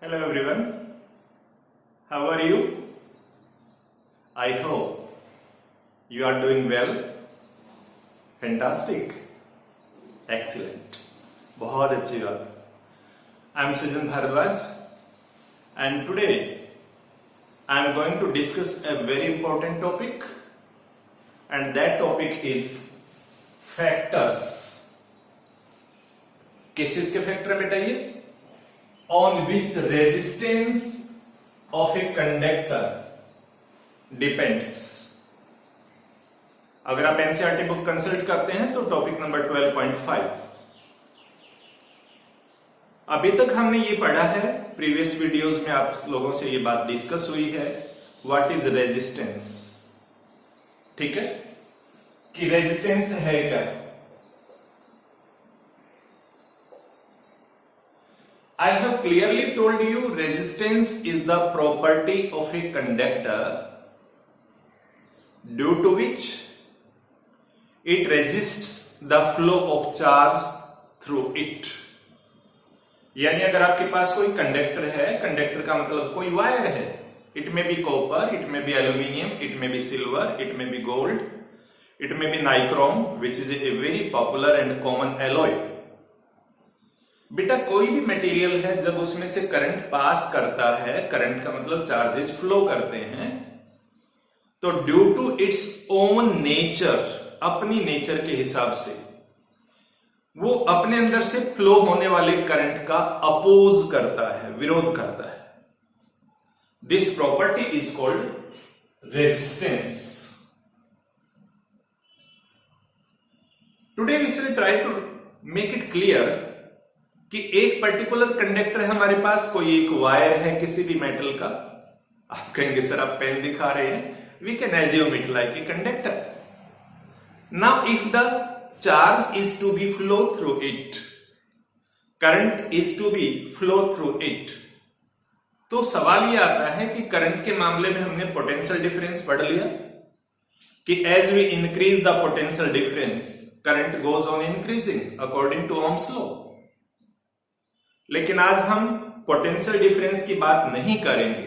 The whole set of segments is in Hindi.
Hello everyone, how are you? I hope you are doing well. Fantastic, excellent, बहुत अच्छी बात. I am Sajan Bharadwaj and today I am going to discuss a very important topic and that topic is factors. किस चीज के फैक्टर बेटा ये? On which resistance of a conductor depends. अगर आप एनसीईआरटी बुक कंसल्ट करते हैं तो टॉपिक नंबर 12.5. अभी तक हमने ये पढ़ा है, प्रीवियस वीडियोस में आप लोगों से ये बात डिस्कस हुई है, व्हाट इज रेजिस्टेंस. ठीक है कि रेजिस्टेंस है क्या. I have clearly told you resistance is the property of a conductor due to which it resists the flow of charge through it. यानी अगर आपके पास कोई कंडक्टर है, कंडक्टर का मतलब कोई वायर है, it may be copper, it may be aluminium, it may be silver, it may be gold, it may be nichrome, which is a very popular and common alloy. बेटा कोई भी मटेरियल है जब उसमें से करंट पास करता है, करंट का मतलब चार्जेस फ्लो करते हैं, तो due to its own nature, अपनी नेचर के हिसाब से वो अपने अंदर से फ्लो होने वाले करंट का अपोज करता है, विरोध करता है. This property is called resistance. Today we will try to make it clear कि एक पर्टिकुलर कंडक्टर है हमारे पास, कोई एक वायर है किसी भी मेटल का. आप कहेंगे सर आप पेन दिखा रहे हैं, we can assume it like a conductor. Now if the charge is to be flow through it, current is to be flow through it, तो सवाल यह आता है कि करंट के मामले में हमने पोटेंशियल डिफरेंस पढ़ लिया कि as we increase the potential difference current goes on increasing according to Ohm's law. लेकिन आज हम पोटेंशियल डिफरेंस की बात नहीं करेंगे.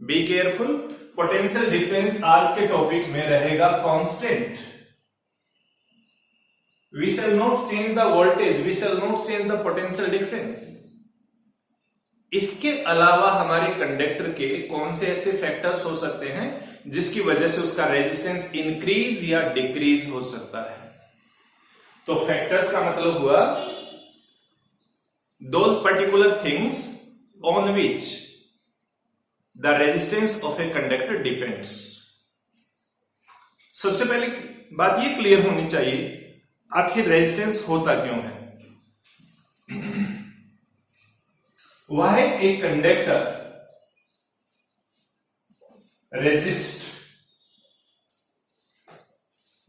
बी केयरफुल, पोटेंशियल डिफरेंस आज के टॉपिक में रहेगा constant. We shall not change the voltage, we shall not change the potential difference. इसके अलावा हमारे कंडक्टर के कौन से ऐसे फैक्टर्स हो सकते हैं जिसकी वजह से उसका रेजिस्टेंस इंक्रीज या डिक्रीज हो सकता है. तो फैक्टर्स का मतलब हुआ those particular things on which the resistance of a conductor depends. सबसे पहले बात ये क्लियर होनी चाहिए आखिर रेजिस्टेंस होता क्यों है. Why a conductor resist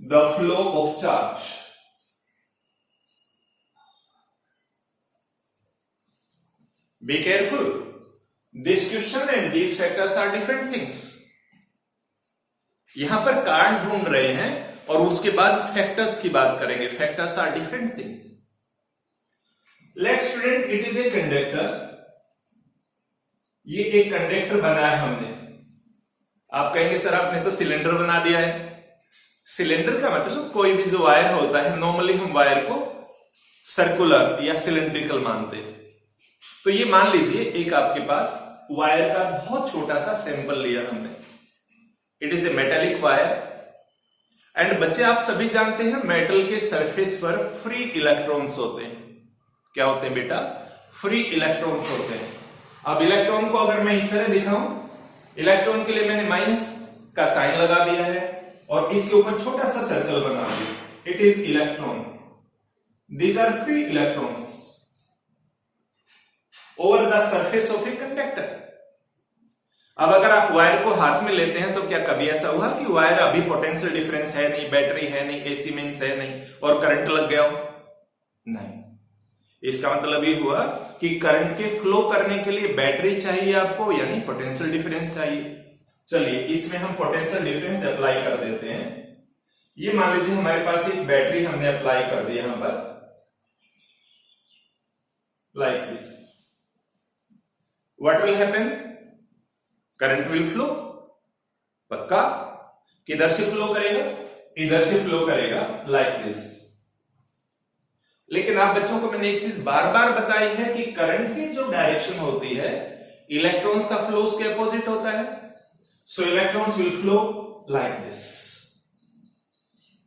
the flow of charge. Be careful. This question and these factors are different things. यहां पर कारण ढूंढ रहे हैं और उसके बाद फैक्टर्स की बात करेंगे. Factors are different thing. Let student, it is a conductor. ये एक कंडक्टर बनाया हमने. आप कहेंगे सर आपने तो सिलेंडर बना दिया है. सिलेंडर का मतलब कोई भी जो वायर होता है, नॉर्मली हम वायर को सर्कुलर या सिलेंड्रिकल मानते हैं. तो ये मान लीजिए एक आपके पास वायर का बहुत छोटा सा सैंपल लिया हमने. It is A metallic wire and बच्चे आप सभी जानते हैं मेटल के सरफेस पर फ्री इलेक्ट्रॉन्स होते हैं. क्या होते हैं बेटा? फ्री इलेक्ट्रॉन्स होते हैं. अब इलेक्ट्रॉन को अगर मैं इस तरह दिखाऊं, इलेक्ट्रॉन के लिए मैंने माइनस का साइन लगा दिया है और इसके ऊपर छोटा सा सर्कल बना दिया. It is electron. These are free electrons over the surface of a conductor. अब अगर आप वायर को हाथ में लेते हैं तो क्या कभी ऐसा हुआ कि वायर अभी पोटेंशियल डिफरेंस है नहीं, बैटरी है नहीं, एसी मींस है नहीं और करंट लग गया हो? नहीं. इसका मतलब ये हुआ कि करंट के फ्लो करने के लिए बैटरी चाहिए आपको, यानी पोटेंशियल डिफरेंस चाहिए. चलिए इसमें हम पोटेंशियल डिफरेंस अप्लाई कर देते हैं. ये मान लीजिए हमारे पास एक बैटरी हमने अप्लाई कर दी यहां पर, like this. What will happen? Current will flow. पक्का? किधर से फ्लो करेगा? इधर से फ्लो करेगा, लाइक दिस। लेकिन आप बच्चों को मैंने एक चीज बार बार बताई है कि करंट की जो डायरेक्शन होती है, इलेक्ट्रॉन्स का फ्लो उसके अपोजिट होता है। सो electrons will flow like this.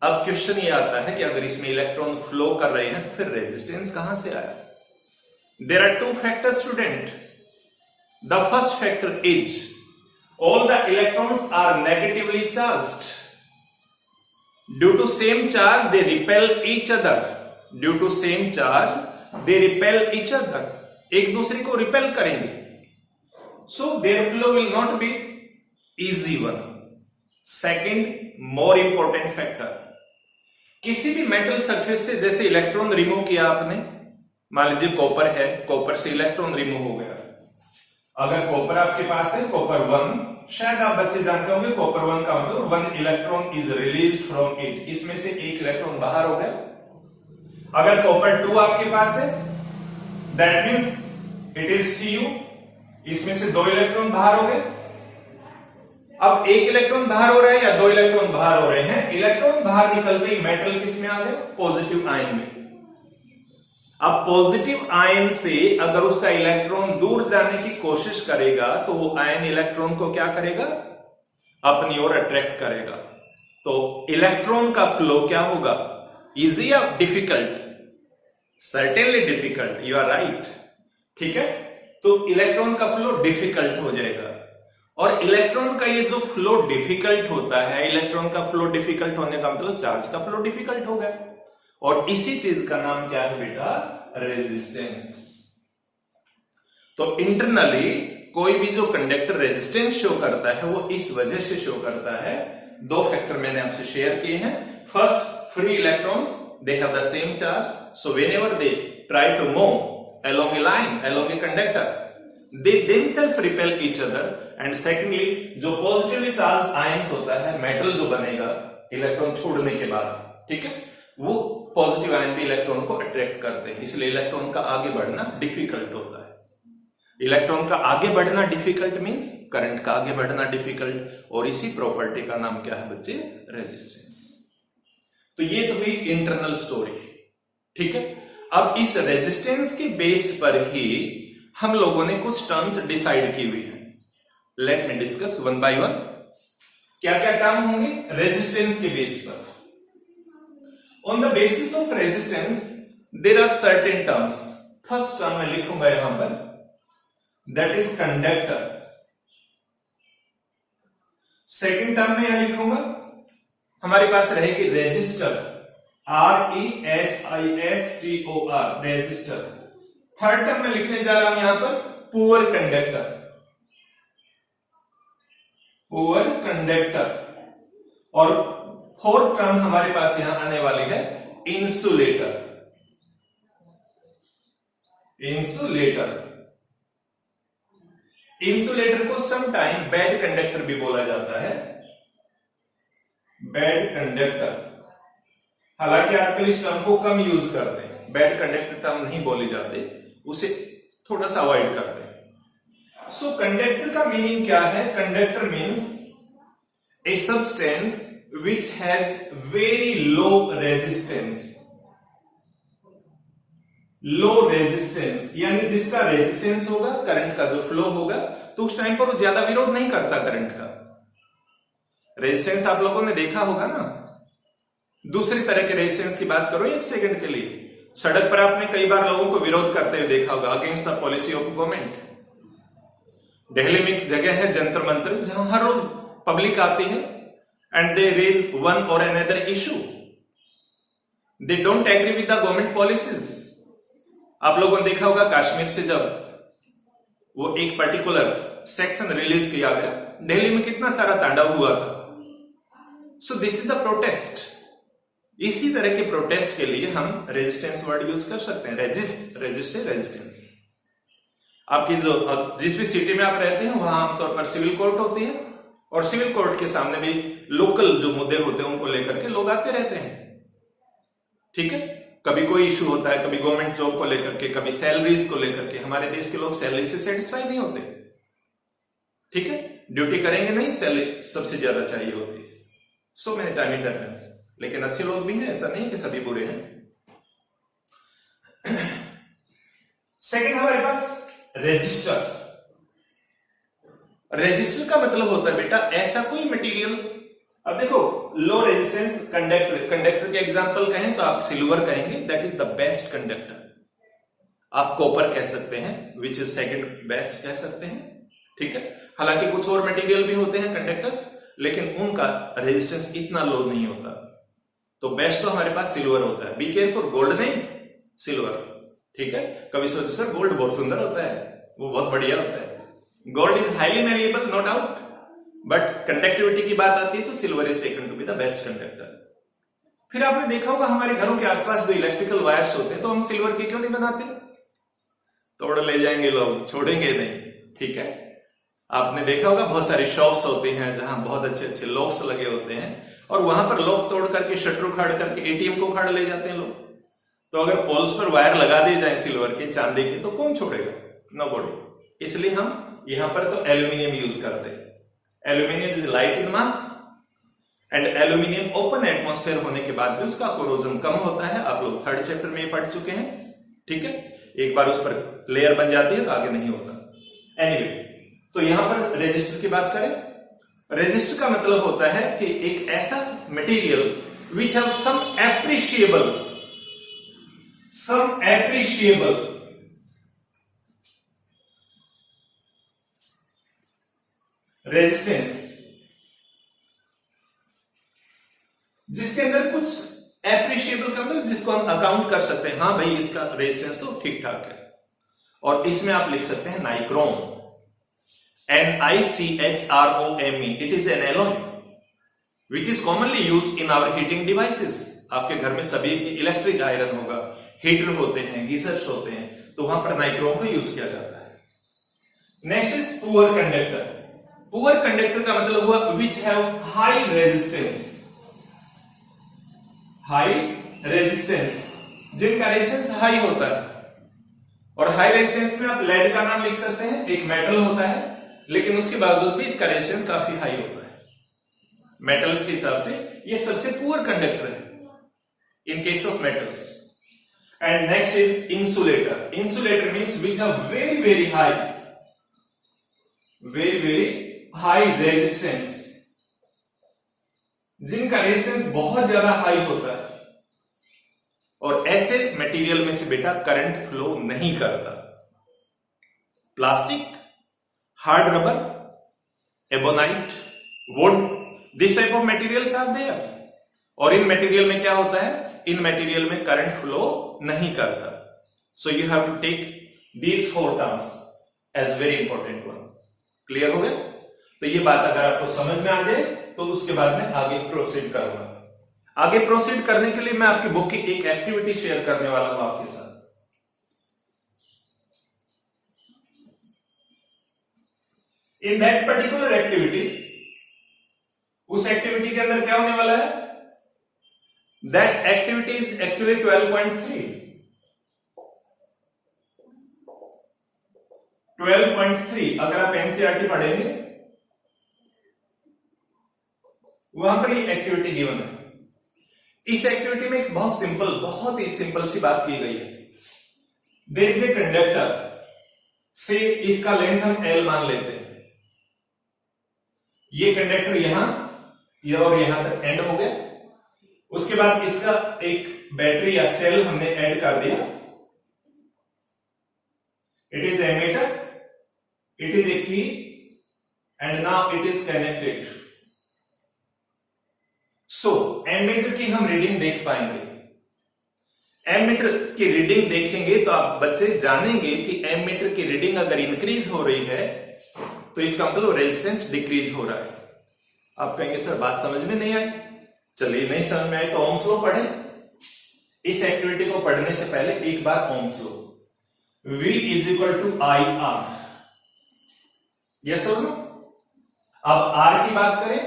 अब क्वेश्चन ये आता है कि अगर इसमें इलेक्ट्रॉन फ्लो कर रहे हैं तो फिर रेजिस्टेंस कहां से आया? There are two factors student. The first factor is all the electrons are negatively charged. Due to same charge they repel each other. Due to same charge they repel each other. एक दूसरे को रिपेल करेंगे. So their flow will not be easy one. Second, more important factor. किसी भी मेटल सरफेस से जैसे इलेक्ट्रॉन रिमूव किया आपने, मान लीजिए कॉपर है, कॉपर से इलेक्ट्रॉन रिमूव हो गया. अगर कॉपर आपके पास है, कॉपर 1, शायद आप बच्चे जानते होंगे कॉपर 1 का मतलब 1 electron is release from it. इसमें से एक इलेक्ट्रॉन बाहर हो गया. अगर कॉपर 2 आपके पास है, that means it is Cu. इसमें से 2 इलेक्ट्रॉन बाहर हो गए. अब एक इलेक्ट्रॉन बाहर हो रहा है या 2 इलेक्ट्रॉन बाहर हो रहे हैं, इलेक्ट्रॉन बाहर निकलते ही मेटल किस में आ गए? पॉजिटिव आयन में. अब पॉजिटिव आयन से अगर उसका इलेक्ट्रॉन दूर जाने की कोशिश करेगा तो वो आयन इलेक्ट्रॉन को क्या करेगा? अपनी ओर अट्रैक्ट करेगा. तो इलेक्ट्रॉन का फ्लो क्या होगा? इजी या difficult? Certainly difficult. You are right. ठीक है, तो इलेक्ट्रॉन का फ्लो डिफिकल्ट हो जाएगा. और इलेक्ट्रॉन का ये जो फ्लो डिफिकल्ट होता है, इलेक्ट्रॉन का फ्लो डिफिकल्ट होने का मतलब चार्ज का फ्लो डिफिकल्ट होगा. और इसी चीज का नाम क्या है बेटा? रेजिस्टेंस. तो इंटरनली कोई भी जो कंडक्टर रेजिस्टेंस शो करता है वो इस वजह से शो करता है. 2 फैक्टर मैंने आपसे शेयर किए हैं. First, free electrons, they have the same charge, so whenever they try to move along a line, along a conductor, they themselves repel each other. And secondly, जो पॉजिटिवली चार्ज आयंस होता है, मेटल जो बनेगा इलेक्ट्रॉन छोड़ने के बाद, ठीक है, वो पॉजिटिव आयन भी इलेक्ट्रॉन को अट्रैक्ट करते हैं. इसलिए इलेक्ट्रॉन का आगे बढ़ना डिफिकल्ट होता है. इलेक्ट्रॉन का आगे बढ़ना डिफिकल्ट मींस करंट का आगे बढ़ना डिफिकल्ट. और इसी प्रॉपर्टी का नाम क्या है बच्चे? रेजिस्टेंस. तो ये तो हुई इंटरनल स्टोरी. ठीक है, अब इस रेजिस्टेंस के बेस पर ही हम लोगों ने कुछ टर्म्स डिसाइड की हुई है. Let me discuss one by one. क्या क्या टर्म होंगे रेजिस्टेंस के बेस पर? On the basis of resistance, there are certain terms. First term मैं लिखूंगा यहां पर, that is conductor. Second term में यहां लिखूंगा, हमारे पास रहेगी resistor, R-E-S-I-S-T-O-R, resistor. Third term में लिखने जा रहा हूं यहां पर poor conductor, poor conductor. और फोर्थ टर्म हमारे पास यहां आने वाली है इंसुलेटर. इंसुलेटर, इंसुलेटर को समटाइम बैड कंडक्टर भी बोला जाता है. Bad conductor. हालांकि आजकल इस टर्म को कम यूज करते हैं. बैड कंडक्टर टर्म नहीं बोली जाती, उसे थोड़ा सा अवॉइड करते हैं. सो कंडक्टर का मीनिंग क्या है? Conductor means a substance which has very low resistance. Low resistance यानी जिसका रेजिस्टेंस होगा, करंट का जो फ्लो होगा, तो उस टाइम पर वो ज्यादा विरोध नहीं करता करंट का. रेजिस्टेंस आप लोगों ने देखा होगा ना. दूसरी तरह के रेजिस्टेंस की बात करो 1 सेकंड के लिए. सड़क पर आपने कई बार लोगों को विरोध करते हुए देखा होगा against the policy of government. Delhi में एक जगह है जंतर मंतर, जहां हर रोज पब्लिक आती है and they raise one or another issue. They don't agree with the government policies. आप लोगों ने देखा होगा कश्मीर से जब वो एक पर्टिकुलर सेक्शन रिलीज किया गया, दिल्ली में कितना सारा तांडव हुआ था. So this is the protest. इसी तरह के प्रोटेस्ट के लिए हम रेजिस्टेंस वर्ड यूज कर सकते हैं. Resist resistance. आपकी जो जिस भी सिटी में आप रहते हैं वहां आमतौर पर सिविल कोर्ट होती है, और सिविल कोर्ट के सामने भी लोकल जो मुद्दे होते हैं उनको लेकर के लोग आते रहते हैं. ठीक है, कभी कोई इशू होता है, कभी गवर्नमेंट जॉब को लेकर के, कभी सैलरीज को लेकर के। हमारे देश के लोग सैलरी से सेटिस्फाई नहीं होते, ठीक है, ड्यूटी करेंगे नहीं, सैलरी सबसे ज्यादा चाहिए होती है। सो मेनी टाइम इंटरनेंस, लेकिन अच्छे लोग भी हैं, ऐसा नहीं कि सभी बुरे हैं। सेकंड हमारे पास रजिस्टर। रजिस्टर का मतलब होता है बेटा ऐसा कोई मटेरियल, अब देखो लो रेजिस्टेंस कंडक्टर, कंडक्टर के एग्जांपल कहें तो आप सिल्वर कहेंगे, that is the best conductor. आप कॉपर कह सकते हैं, विच इज सेकंड बेस्ट कह सकते हैं, ठीक है। हालांकि कुछ और मटेरियल भी होते हैं कंडक्टर्स, लेकिन उनका रेजिस्टेंस इतना लो नहीं होता। तो बेस्ट तो हमारे पास सिल्वर होता है। बी केयरफुल, गोल्ड नहीं, सिल्वर, ठीक है। कभी सोचो सर गोल्ड बहुत सुंदर होता है, वो बहुत बढ़िया होता है। Gold is highly malleable, no doubt, but conductivity की बात आती है तो silver is taken to be the best conductor. फिर आपने देखा होगा हमारे घरों के आसपास जो इलेक्ट्रिकल वायर्स होते हैं, तो हम सिल्वर के क्यों नहीं बनाते? तोड़ ले जाएंगे लोग, छोड़ेंगे नहीं, ठीक है। आपने देखा होगा बहुत सारी शॉप्स होती हैं जहां बहुत अच्छे अच्छे लॉक्स लगे होते हैं, और वहां पर लॉक्स तोड़ करके, शटर उखाड़ करके एटीएम को उखाड़ ले जाते हैं लोग। तो अगर पोल्स पर वायर लगा दिए जाए सिल्वर के, चांदी के, तो कौन छोड़ेगा? नोबडी। इसलिए हम यहां पर तो एल्यूमिनियम यूज करते हैं। Aluminium is light in mass and aluminium open atmosphere होने के बाद भी उसका कोरोजन कम होता है। आप लोग थर्ड चैप्टर में ये पढ़ चुके हैं, ठीक है। एक बार उस पर लेयर बन जाती है तो आगे नहीं होता। एनीवे, तो यहां पर रेजिस्टर की बात करें। रेजिस्टर का मतलब होता है कि एक ऐसा material which have some appreciable resistance, जिसके अंदर कुछ एप्रिशिएबल का मतलब जिसको हम अकाउंट कर सकते हैं, हाँ भाई इसका रेजिस्टेंस तो ठीक ठाक है। और इसमें आप लिख सकते हैं nichrome, NiChrome, it is an alloy which is commonly used in our heating devices। आपके घर में सभी इलेक्ट्रिक आयरन होगा, हीटर होते हैं, गीजर्स होते हैं, तो वहां पर नाइक्रोम का यूज किया जाता है। Next is poor conductor. Poor conductor का मतलब हुआ विच हैव हाई रेजिस्टेंस, जिनका रेजिस्टेंस हाई होता है। और हाई रेजिस्टेंस में आप लेड का नाम लिख सकते हैं, एक मेटल होता है, लेकिन उसके बावजूद भी इसका रेजिस्टेंस काफी हाई होता है। मेटल्स के हिसाब से ये सबसे पुअर कंडक्टर है in case of metals. And next is insulator. Insulator means which have very very high resistance, जिनका रेजिस्टेंस बहुत ज्यादा हाई होता है। और ऐसे मटेरियल में से बेटा करंट फ्लो नहीं करता। Plastic, hard rubber, ebonite, wood, this type of materials are there. और इन मटेरियल में क्या होता है? इन मटेरियल में करंट फ्लो नहीं करता। So you have to take these 4 terms as very important one. Clear हो गया? तो ये बात अगर आपको समझ में आ जाए तो उसके बाद में आगे प्रोसीड करूंगा। आगे प्रोसीड करने के लिए मैं आपकी बुक की एक एक्टिविटी शेयर करने वाला हूं आपके साथ। इन दैट पर्टिकुलर एक्टिविटी, उस एक्टिविटी के अंदर क्या होने वाला है? That activity is actually 12.3। 12.3 अगर आप एनसीईआरटी पढ़ेंगे वहां पर ये एक्टिविटी गिवन है। इस एक्टिविटी में एक बहुत ही सिंपल सी बात की गई है। देयर इज ए कंडक्टर, से इसका लेंथ हम L मान लेते हैं। ये कंडक्टर यह और यहां तक एंड हो गया। उसके बाद इसका एक बैटरी या सेल हमने ऐड कर दिया। It is ammeter, it is a key, and now it is connected. So ammeter की हम रीडिंग देख पाएंगे। एमीटर की रीडिंग देखेंगे तो आप बच्चे जानेंगे कि एमीटर की रीडिंग अगर इंक्रीज हो रही है तो इसका मतलब रेजिस्टेंस डिक्रीज हो रहा है। आप कहेंगे सर बात समझ में नहीं आई। चलिए नहीं समझ में आई तो ओम्स लॉ पढ़े। इस एक्टिविटी को पढ़ने से पहले एक बार Ohm's law, V is equal to IR, yes और नो। अब R की बात करें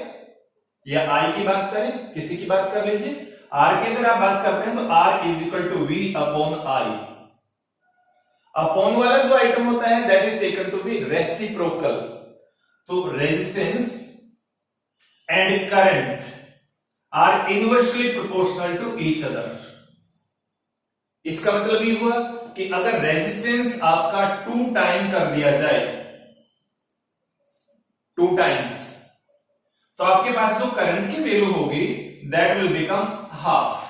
या I की बात करें, किसी की बात कर लीजिए, आर की अगर आप बात करते हैं तो R is equal to V upon I. Upon वाला जो आइटम होता है that is taken to be reciprocal. तो resistance and current are inversely proportional to each other. इसका मतलब ये हुआ कि अगर रेजिस्टेंस आपका 2 टाइम कर दिया जाए, 2 टाइम्स, तो आपके पास जो करंट की वैल्यू होगी that will become half.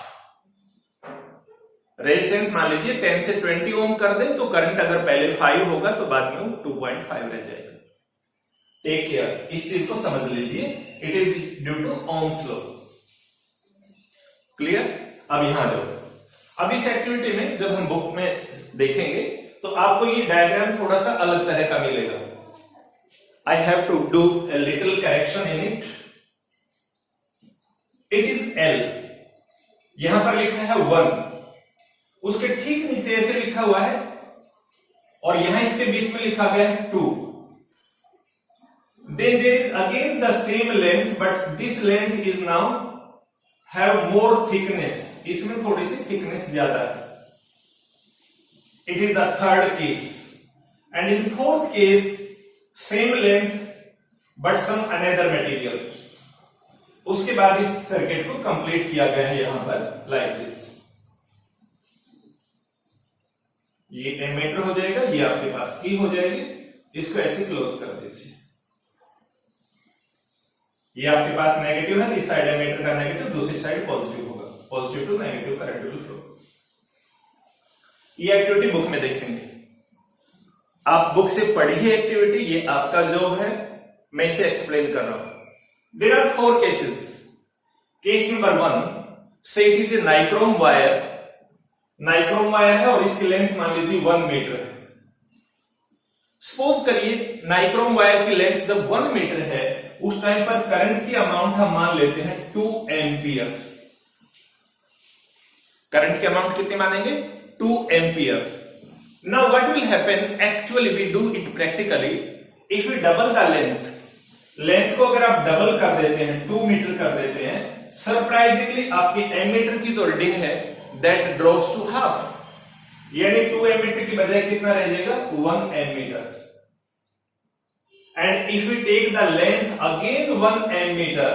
Resistance मान लीजिए 10 से 20 ओम कर दे तो करंट अगर पहले 5 होगा तो बाद में 2.5 रह जाएगा। टेक केयर, इस चीज को समझ लीजिए, it is due to Ohm's law. Clear? अब यहां जाओ। अब इस एक्टिविटी में जब हम बुक में देखेंगे तो आपको ये डायग्राम थोड़ा सा अलग तरह का मिलेगा। I have to do a little correction in it. It is L. यहां पर लिखा है 1, उसके ठीक नीचे ऐसे लिखा हुआ है और यहां इसके बीच में लिखा गया है 2. Then there is again the same length, but this length is now have more thickness. इसमें थोड़ी सी thickness ज्यादा है. It is the third case, and in fourth case same length but some another material. उसके बाद इस सर्किट को कंप्लीट किया गया है यहां पर like this. ये एमीटर हो जाएगा, ये आपके पास की हो जाएगी, इसको ऐसे क्लोज कर दीजिए. ये आपके पास नेगेटिव है, इस साइड एमीटर का नेगेटिव, दूसरी साइड पॉजिटिव होगा. Positive to negative current will flow. ये एक्टिविटी बुक में देखेंगे. आप बुक से पढ़िए एक्टिविटी, ये आपका जॉब है, मैं इसे एक्सप्लेन कर रहा हूं. There are 4 cases. Case number 1, say it is a nichrome wire. Nichrome wire है और इसकी लेंथ मान लीजिए 1 मीटर है. सपोज करिए नाइक्रोम वायर की लेंथ जब 1 मीटर है, उस टाइम पर करंट की अमाउंट हम मान लेते हैं 2 एम्पियर. करंट की अमाउंट कितनी मानेंगे? 2 ampere. Now what will happen, actually we do it practically. If you double the length, length को अगर आप डबल कर देते हैं, 2 मीटर कर देते हैं, सरप्राइजिंगली आपकी एमीटर की जो रीडिंग है दैट ड्रॉप्स टू हाफ. यानी 2 एमीटर की बजाय कितना रह जाएगा? 1 ammeter. And if we take the length again 1 ammeter,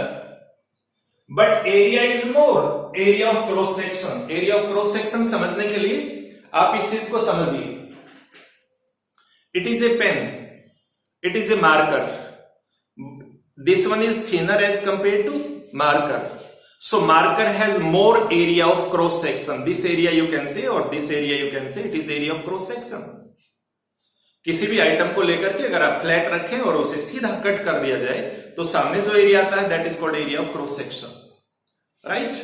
but area is more, area of cross section. Area of cross section समझने के लिए आप इस चीज को समझिए. It is a pen, it is a marker. This one is thinner as compared to marker. So marker has more area of cross section. This area you can say, or this area you can say, it is area of cross section. किसी भी आइटम को लेकर के अगर आप फ्लैट रखें और उसे सीधा कट कर दिया जाए तो सामने जो एरिया आता है that is called area of cross section. Right?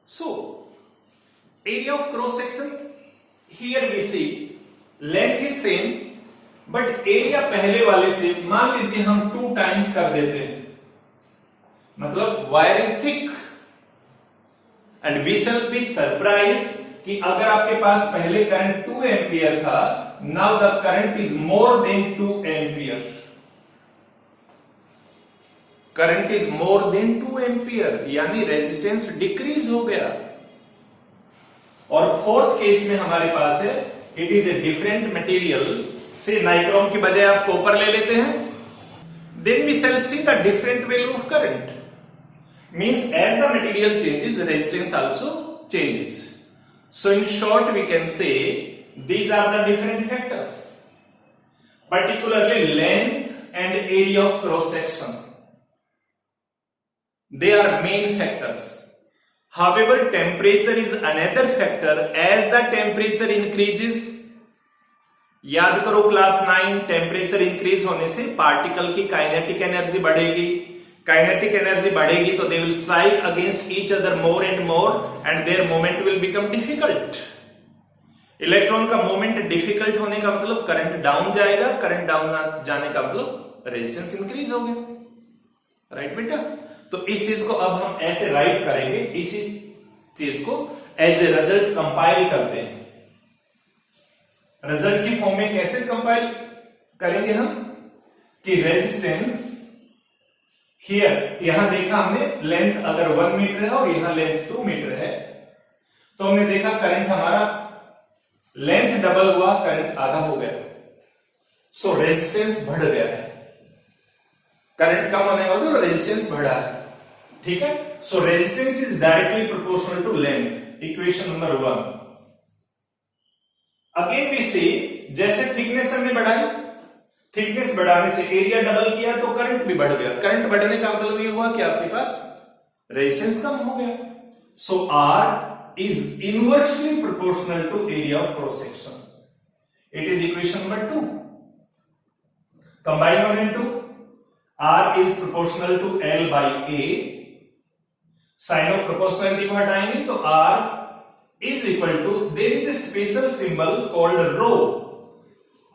So area of cross section, here we see length is same but area पहले वाले से मान लीजिए हम 2 टाइम्स कर देते हैं. मतलब wire is thick and we shall be surprised कि अगर आपके पास पहले करंट 2 एम्पियर था, now the current is more than 2 ampere. Current is more than 2 ampere, यानी रेजिस्टेंस डिक्रीज हो गया. और फोर्थ केस में हमारे पास है it is a different material. Say nichrome की बजाय आप कॉपर ले लेते हैं. Then we shall see the different value of current. Means as the material changes, resistance also changes. So in short we can say these are the different factors, particularly length and area of cross section. They are main factors. However, temperature is another factor. As the temperature increases, याद करो क्लास 9, टेम्परेचर इंक्रीज होने से पार्टिकल की काइनेटिक एनर्जी बढ़ेगी. काइनेटिक एनर्जी बढ़ेगी तो they will strike against each other more and more and there movement will become difficult. Electron का मूवमेंट डिफिकल्ट होने का मतलब करंट डाउन जाएगा. करंट डाउन जाने का मतलब रेजिस्टेंस इंक्रीज हो गया. राइट बेटा? तो इस चीज को अब हम ऐसे राइट करेंगे. इसी चीज को एज ए रिजल्ट कंपाइल करते हैं. रिजल्ट की फॉर्म में कैसे कंपाइल करेंगे हम कि रेजिस्टेंस हियर, यहां देखा हमने लेंथ अगर 1 मीटर है और यहां लेंथ 2 मीटर है, तो हमने देखा करंट हमारा लेंथ डबल हुआ, करंट आधा हो गया, सो रेजिस्टेंस बढ़ गया है। करंट कम होने का तो रेजिस्टेंस बढ़ा है, ठीक है। So resistance is directly proportional to length, equation number 1। Again we see, जैसे थिकनेस हमने बढ़ाई, थिकनेस बढ़ाने से एरिया डबल किया तो करंट भी बढ़ गया। करंट बढ़ने का मतलब ये हुआ कि आपके पास रेजिस्टेंस कम हो गया। So R is inversely proportional to area of cross section. It is equation number 2। Combine 1 and 2। R is proportional to L by A। Sign of proportionality को हटाएंगे तो R is equal to, there is a special symbol called rho,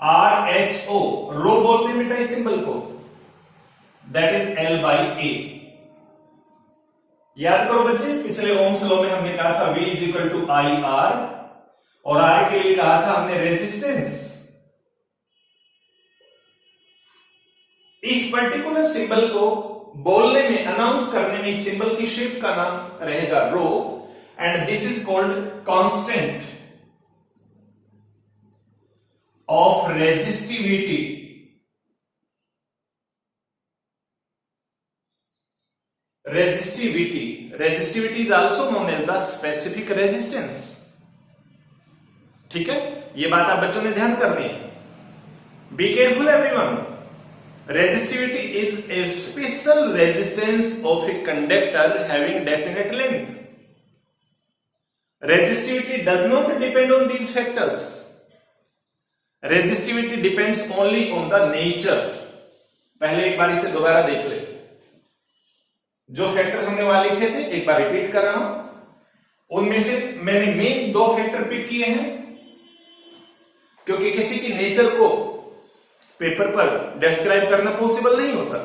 RHO, रो बोलते हैं बेटा इस सिंबल को, that is L by A। याद करो बच्चे, पिछले ओम्स लॉ में हमने कहा था V is equal to IR, और R के लिए कहा था हमने रेजिस्टेंस। इस पर्टिकुलर सिंबल को बोलने में, अनाउंस करने में, इस सिंबल की शेप का नाम रहेगा rho, and this is called constant of resistivity. Resistivity is also known as the specific resistance. ठीक है, ये बात आप बच्चों ने ध्यान करनी है। Be careful everyone. Resistivity is a special resistance of a conductor having definite length. Resistivity does not depend on these factors. Resistivity depends only on the nature. पहले एक बार इसे दोबारा देख ले। जो फैक्टर हमने वहां लिखे थे एक बार रिपीट कर रहा हूं। उनमें से मैंने मेन 2 फैक्टर पिक किए हैं, क्योंकि किसी की नेचर को पेपर पर डिस्क्राइब करना पॉसिबल नहीं होता।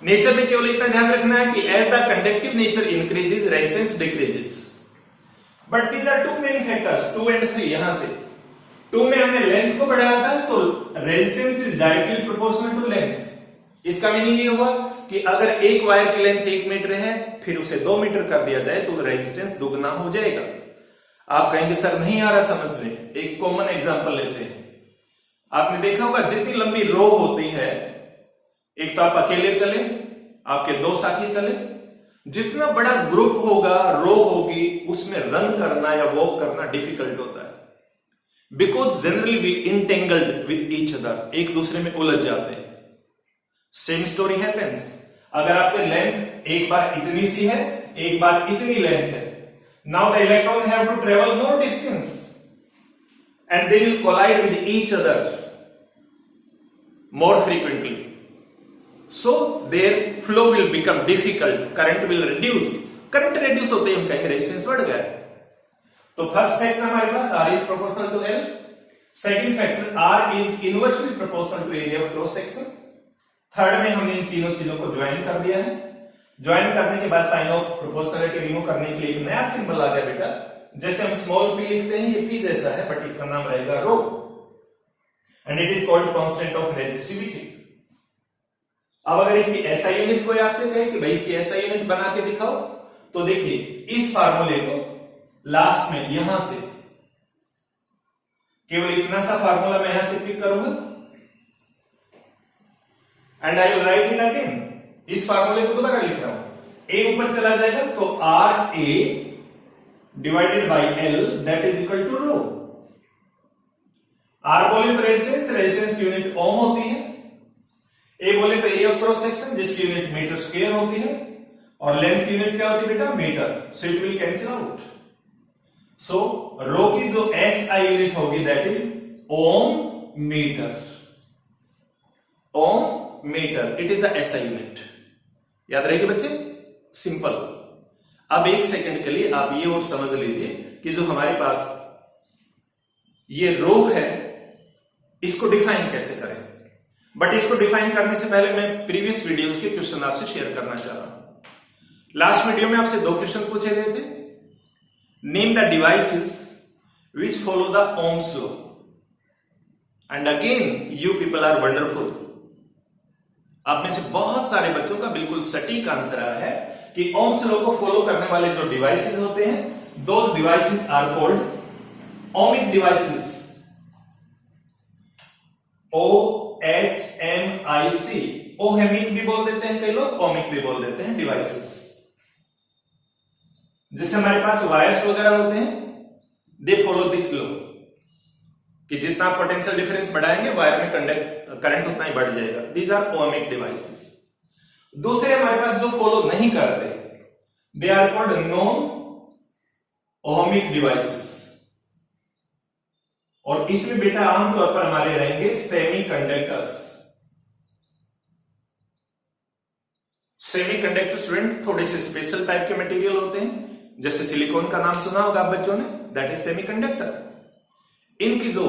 नेचर में केवल इतना ध्यान रखना है कि as the conductive nature increases resistance decreases. But these are 2 main factors, 2 and 3। यहां से 2 में हमने लेंथ को बढ़ाया था, तो resistance is directly proportional to length. इसका मीनिंग ये हुआ कि अगर एक वायर की लेंथ 1 मीटर है, फिर उसे 2 मीटर कर दिया जाए तो रेजिस्टेंस दुगना हो जाएगा। आप कहेंगे सर नहीं आ रहा समझ में। एक कॉमन एग्जांपल लेते हैं। आपने देखा होगा जितनी लंबी रो होती है, एक तो आप अकेले चले, आपके 2 साथी चले, जितना बड़ा ग्रुप होगा, रो होगी, उसमें रन करना या वॉक करना डिफिकल्ट होता है, because generally we entangled with each other, एक दूसरे में उलझ जाते हैं। Same story happens. अगर आपकी लेंथ एक बार इतनी सी है, एक बार इतनी लेंथ है, now the electron have to travel more distance and they will collide with each other more frequently, so their flow will become difficult, current will reduce। Current reduce होते ही हम कहेंगे रेजिस्टेंस बढ़ गया है। तो फर्स्ट फैक्टर हमारे पास R is proportional to L। Second factor R is inversely proportional to area of cross section। Third में हमने इन तीनों चीजों को ज्वाइन कर दिया है। ज्वाइन करने के बाद साइन ऑफ प्रोपोर्शनलिटी रिमूव करने के लिए एक नया सिंबल आ गया बेटा। जैसे हम स्मॉल p लिखते हैं, ये p जैसा है, बट इसका नाम रहेगा rho, and it is called constant of resistivity. अब अगर इसकी एसआई यूनिट कोई आपसे कहे कि भाई इसकी एसआई यूनिट बना के दिखाओ, तो देखिए इस फार्मूले को लास्ट में यहां से केवल इतना सा फार्मूला मैं यहां से पिक करूंगा, and I will write it again. इस फार्मूले को दोबारा लिख रहा हूं। a ऊपर चला जाएगा तो RA divided by L that is equal to rho. R बोले तो रेजिस्टेंस की यूनिट ओम होती है। A बोले तो एरिया ऑफ क्रॉस सेक्शन, जिसकी यूनिट मीटर स्क्वायर होती है, और लेंथ की यूनिट क्या होती है बेटा? Metre. So it will cancel out. So rho की जो SI यूनिट होगी that is ohm metre. Ohm metre, it is the SI unit. याद रहेगी बच्चे? सिंपल। अब एक सेकंड के लिए आप ये और समझ लीजिए कि जो हमारे पास ये रो है, इसको डिफाइन कैसे करें। बट इसको डिफाइन करने से पहले मैं प्रीवियस वीडियोस के क्वेश्चन आपसे शेयर करना चाह रहा हूं। लास्ट वीडियो में आपसे 2 क्वेश्चन पूछे गए थे। Name the devices which follow the Ohm's law, and again you people are wonderful. आप में से बहुत सारे बच्चों का बिल्कुल सटीक आंसर आया है कि ओम्स लॉ को फॉलो करने वाले जो डिवाइसेस होते हैं, those devices are called ohmic devices, OHMIC। Ohmic भी बोल देते हैं कई लोग, ओमिक भी बोल देते हैं डिवाइसेस। जैसे हमारे पास वायर्स वगैरह होते हैं, दे फॉलो दिस लॉ कि जितना पोटेंशियल डिफरेंस बढ़ाएंगे वायर में करंट उतना ही बढ़ जाएगा। These are ohmic devices. दूसरे हमारे पास जो फॉलो नहीं करते, they are called non ohmic devices. और इसमें बेटा आमतौर पर हमारे रहेंगे सेमीकंडक्टर्स। सेमीकंडक्टर स्टूडेंट थोड़े से स्पेशल टाइप के मटेरियल होते हैं, जैसे सिलिकॉन का नाम सुना होगा आप बच्चों ने, दैट इज सेमीकंडक्टर। इनकी जो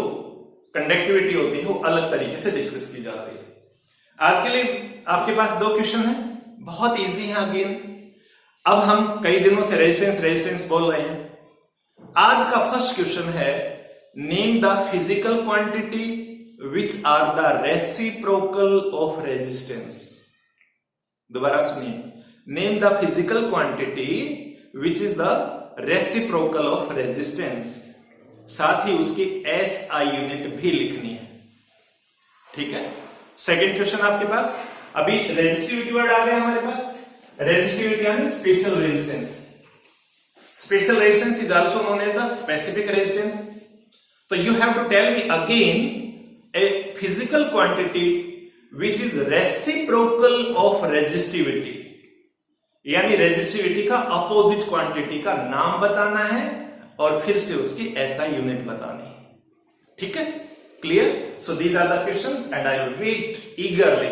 कंडक्टिविटी होती है वो अलग तरीके से डिस्कस की जाती है। आज के लिए आपके पास 2 क्वेश्चन है, बहुत इजी है अगेन। अब हम कई दिनों से रेजिस्टेंस बोल रहे हैं। आज का फर्स्ट क्वेश्चन है, name the physical quantity which are the reciprocal of resistance. दोबारा सुनिए, name the physical quantity which is the reciprocal of resistance. साथ ही उसकी SI यूनिट भी लिखनी है, ठीक है। सेकंड क्वेश्चन आपके पास, अभी रेजिस्टिविटी वर्ड आ गया हमारे पास। रेजिस्टिविटी यानी special resistance. Special resistance is also known as the specific resistance. तो you have to tell me again a physical quantity which is reciprocal of resistivity, यानी रेजिस्टिविटी का अपोजिट क्वांटिटी का नाम बताना है और फिर से उसकी SI यूनिट बतानी है, ठीक है। Clear? So these are the questions and I will wait eagerly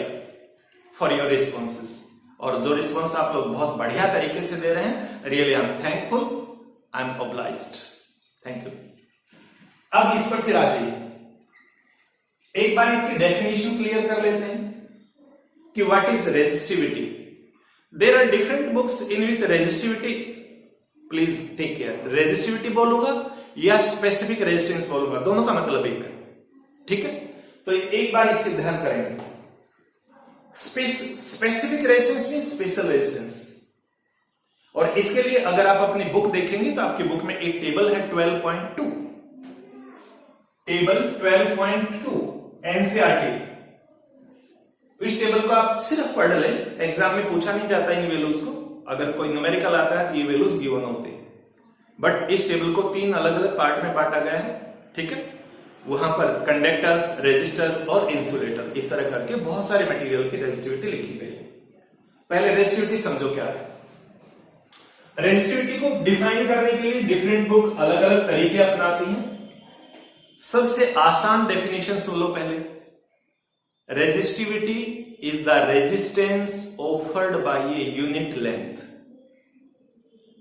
for your responses. और जो रिस्पॉन्स आप लोग बहुत बढ़िया तरीके से दे रहे हैं, really I am thankful, I am obliged, thank you. अब इस पर फिर आ जाइए, एक बार इसकी डेफिनेशन क्लियर कर लेते हैं कि what is resistivity. There are different books in which resistivity, please take care, resistivity बोलूंगा या स्पेसिफिक रेजिस्टेंस बोलूंगा, दोनों का मतलब एक है, ठीक है। तो एक बार इससे ध्यान करेंगे। Specific resistance mean special resistance. और इसके लिए अगर आप अपनी बुक देखेंगे तो आपकी बुक में एक टेबल है 12.2, टेबल 12.2 एनसीईआरटी। इस टेबल को आप सिर्फ पढ़ लें, एग्जाम में पूछा नहीं जाता इन वैल्यूज को। अगर कोई न्यूमेरिकल आता है तो ये वैल्यूज गिवन होते हैं, बट इस टेबल को 3 अलग अलग पार्ट में बांटा गया है, ठीक है। वहां पर कंडक्टर्स, रेजिस्टर्स और इंसुलेटर, इस तरह करके बहुत सारे मटेरियल की रेजिस्टिविटी लिखी गई है। पहले रेजिस्टिविटी समझो क्या है। रेजिस्टिविटी को डिफाइन करने के लिए डिफरेंट बुक अलग अलग तरीके अपनाती हैं। सबसे आसान डेफिनेशन सुन लो पहले। Resistivity is the resistance offered by a unit length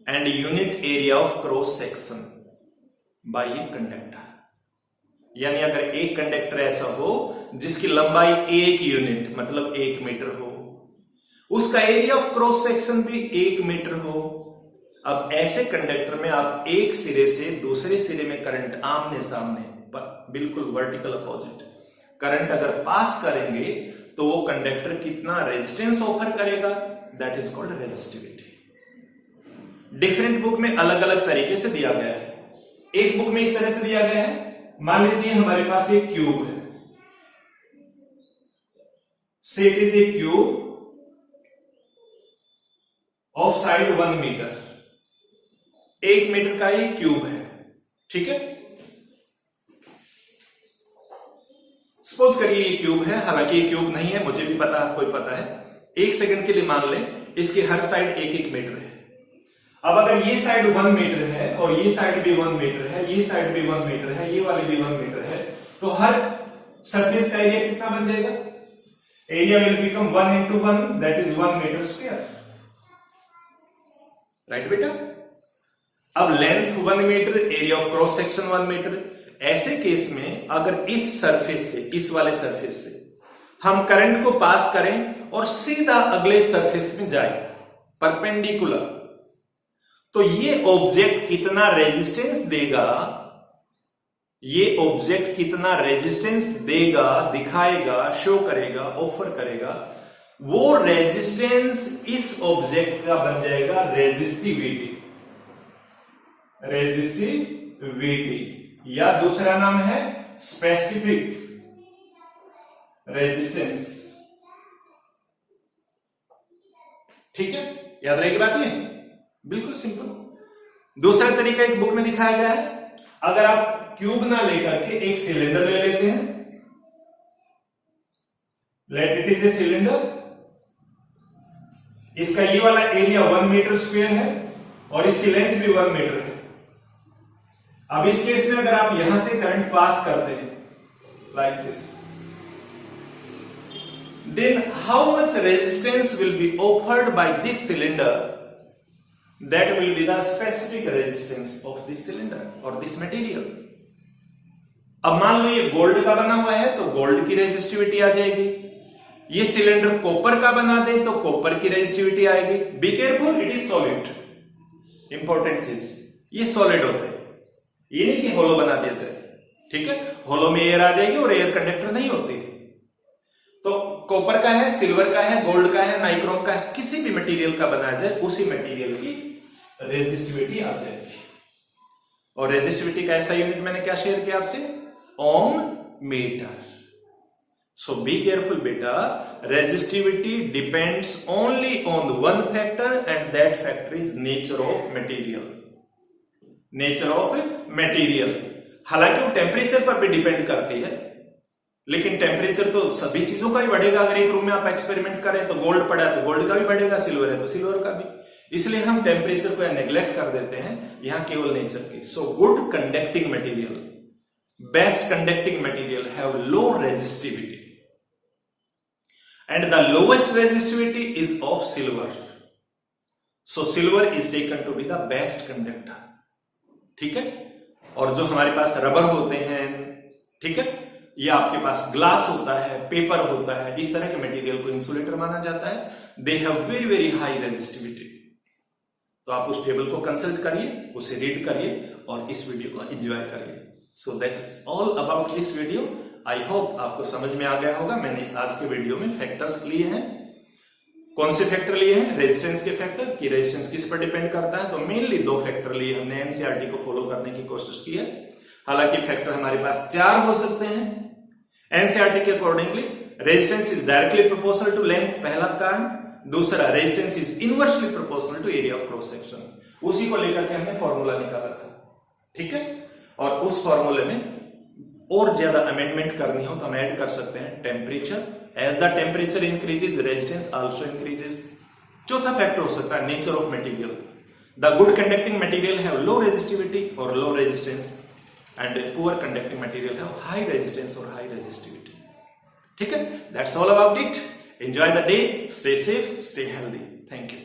and unit area of cross section by a conductor. यानी अगर एक कंडक्टर ऐसा हो जिसकी लंबाई 1 यूनिट मतलब 1 मीटर हो, उसका एरिया ऑफ क्रॉस सेक्शन भी 1 मीटर हो। अब ऐसे कंडक्टर में आप एक सिरे से दूसरे सिरे में करंट आमने सामने, बिल्कुल वर्टिकल अपोजिट करंट अगर पास करेंगे तो वो कंडक्टर कितना रेजिस्टेंस ऑफर करेगा, that is called resistivity. Different book में अलग अलग तरीके से दिया गया है। एक बुक में इस तरह से दिया गया है, मान लीजिए हमारे पास एक क्यूब है, say it is a cube of side 1 metre, 1 metre का ये क्यूब है, ठीक है। सपोज करिए ये क्यूब है, हालांकि ये क्यूब नहीं है, मुझे भी पता है, आपको भी पता है। 1 सेकंड के लिए मान लें इसकी हर साइड 1-1 मीटर है। अब अगर ये साइड 1 मीटर है और ये साइड भी 1 मीटर है, ये साइड भी 1 मीटर है, ये वाली भी 1 मीटर है, तो हर सरफेस का एरिया कितना बन जाएगा? Area will become 1 into 1, that is 1 metre square, right बेटा। अब length 1 metre, area of cross section 1 metre. ऐसे केस में अगर इस सरफेस से, इस वाले सरफेस से हम करंट को पास करें और सीधा अगले सरफेस में जाए परपेंडिकुलर, तो ये ऑब्जेक्ट कितना रेजिस्टेंस देगा, ये ऑब्जेक्ट कितना रेजिस्टेंस देगा, दिखाएगा, शो करेगा, ऑफर करेगा, वो रेजिस्टेंस इस ऑब्जेक्ट का बन जाएगा रेजिस्टिविटी, या दूसरा नाम है स्पेसिफिक रेजिस्टेंस। ठीक है, याद रहेगी बात ये, बिल्कुल सिंपल। दूसरा तरीका एक बुक में दिखाया गया है, अगर आप क्यूब ना लेकर के एक सिलेंडर ले लेते हैं, let it is a cylinder, इसका ये वाला एरिया 1 मीटर स्क्वायर है और इसकी लेंथ भी 1 मीटर है। अब इस केस में अगर आप यहां से करंट पास करते हैं like this, then how much resistance will be offered by this cylinder? That will be the specific resistance of this cylinder or this material. अब मान लो ये गोल्ड का बना हुआ है तो गोल्ड की रेजिस्टिविटी आ जाएगी, ये सिलेंडर कॉपर का बना दे तो कॉपर की रेजिस्टिविटी आएगी। Be careful, it is solid, important चीज, ये सॉलिड होते हैं, ये नहीं कि होलो बना दिया जाए। ठीक है, होलो में एयर आ जाएगी और एयर कंडक्टर नहीं होती। तो कॉपर का है, सिल्वर का है, गोल्ड का है, नाइक्रोम का है, किसी भी मटेरियल का बना जाए उसी मटेरियल की रेजिस्टिविटी आ जाएगी। और रेजिस्टिविटी का ऐसा यूनिट मैंने क्या शेयर किया आपसे, ओम मीटर। सो बी केयरफुल बेटा, resistivity depends only on one factor and that factor is nature of material, nature of material. हालांकि वो टेम्परेचर पर भी डिपेंड करती है, लेकिन टेम्परेचर तो सभी चीजों का ही बढ़ेगा। अगर एक रूम में आप एक्सपेरिमेंट करें तो गोल्ड पड़ा है तो गोल्ड का भी बढ़ेगा, सिल्वर है तो सिल्वर का भी, इसलिए हम टेम्परेचर को नेग्लेक्ट कर देते हैं, यहां केवल नेचर की। So good conducting material, best conducting material have low resistivity and the lowest resistivity is of silver. So silver is taken to be the best conductor. ठीक है, और जो हमारे पास रबर होते हैं, ठीक है, या आपके पास ग्लास होता है, पेपर होता है, इस तरह के मटेरियल को इंसुलेटर माना जाता है। They have very very high resistivity. तो आप उस टेबल को कंसल्ट करिए, उसे रीड करिए और इस वीडियो को एंजॉय करिए। So that is all about this video. I hope आपको समझ में आ गया होगा। मैंने आज के वीडियो में फैक्टर्स लिए हैं। कौन से फैक्टर लिए हैं? रेजिस्टेंस के फैक्टर, की रेजिस्टेंस किस पर डिपेंड करता है। तो मेनली 2 फैक्टर लिए हमने, एनसीईआरटी को फॉलो करने की कोशिश की है। हालांकि फैक्टर हमारे पास 4 हो सकते हैं एनसीईआरटी के accordingly. Resistance is directly proportional to length, पहला कारण। दूसरा, resistance is inversely proportional to area of cross section. उसी को लेकर के हमने फॉर्मूला निकाला था। ठीक है, और उस फॉर्मूले में और ज्यादा अमेंडमेंट करनी हो तो हम ऐड कर सकते हैं temperature. As the temperature increases, resistance also increases. चौथा फैक्टर हो सकता है nature of material. The good conducting material have low resistivity और low resistance, and a poor conducting material have high resistance or high resistivity. ठीक है, that's all about it. Enjoy the day, stay safe, stay healthy. Thank you.